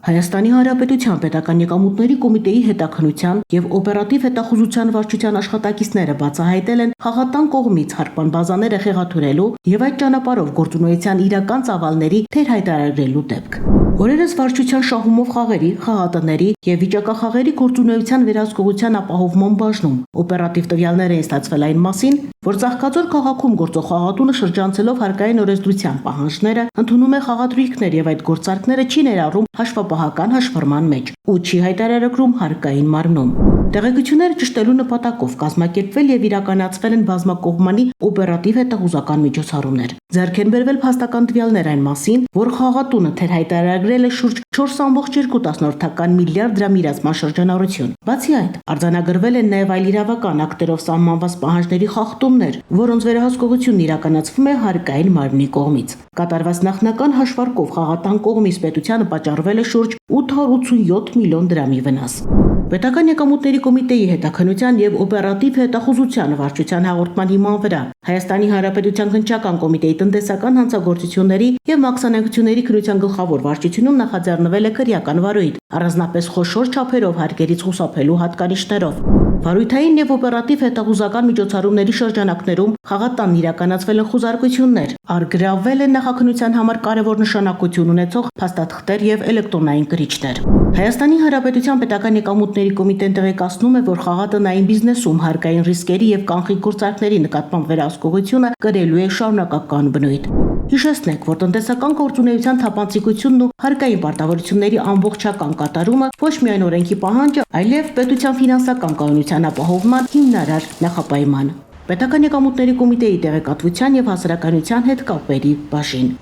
Հայաստանի Հանրապետության պետական եկամուտների կոմիտեի հետաքննության եւ օպերատիվ հետախուզության վարչության աշխատակիցները բացահայտել են խաղատան կողմից հարկման բազաները խեղաթյուրելու եւ այդ ճանապարհով գործունեության իրական ծավալների թերհայտարարելու դեպք։ Օրերս վարչության շահումով խաղերի, խաղատների եւ վիճակախաղերի գործունեության վերահսկողության ապահովման բաժնում օպերատիվ տվյալներ են ստացվել այն մասին, որ Ծաղկաձոր քաղաքում գործող խաղատունը շրջանցելով հարկային օրենսդրության պահանջները ընդունում է խաղադրույքներ եւ այդ գործարքները չի ներառում հաշվապահական հաշվառման մեջ ու չի հայտարարագրում հարկային մարմնում։ Տեղեկությունները ճշտելու նպատակով կազմակերպվել եւ իրականացվել են բազմակողմանի օպերատիվ հետախուզական միջոցառումներ։ Ձեռք են բերվել փաստական տվյալներ այն մասին, որ խաղատունը թերհայտարարագրել է շուրջ 4.2 միլիարդ դրամ իրացման շրջանառություն։ Բացի այդ, արձանագրվել են նաեւ այլ իրավական ակտերով սահմանված պահանջների խախտումներ, որոնց վերահսկողությունն իրականացվում է հարկային մարմնի կողմից։ Կատարված նախնական հաշվարկով խաղատան կողմից պետությանը պատճառվել է շուրջ 887 միլիոն դրամի վնաս։ Պետական եկամուտների կոմիտեի հետաքննության եւ օպերատիվ հետախուզության վարչության հաղորդման հիման վրա Հայաստանի Հանրապետության քննչական կոմիտեի տնտեսական հանցագործությունների եւ մաքսանեկությունների քննության գլխավոր վարչությունում նախաձեռնվել է քրեական վարույթ, առանձնապես խոշոր չափերով հարկերից խուսափելու հատկանիշներով։ Վարույթային եւ օպերատիվ հետախուզական միջոցառումների շրջանակներում խաղատանն իրականացվել են խուզարկություններ, արգրավվել են նախաքննության համար կարևոր նշանակություն ունեցող փաստաթղթեր եւ էլեկտրոնային կրիչներ։ Հայաստանի Հանրապետության պետական եկամուտների կոմիտեն տեղեկացնում է, որ խաղատնային բիզնեսում հարկային ռիսկերի եւ կանխիկ գործարքների նկատմամբ վերահսկողությունը կրելու է շարունակական բնույթ։ Հիշեցնենք, որ տնտեսական գործունեության թափանցիկությունն ու հարկային պարտավորությունների ամբողջական կատարումը ոչ միայն օրենքի պահանջ է, այլև պետության ֆինանսական կայունության ապահովման հիմնարար նախապայման։ Պետական եկամուտների կոմիտեի տեղեկատվության եւ հասարակայնության հետ կապերի բաժին։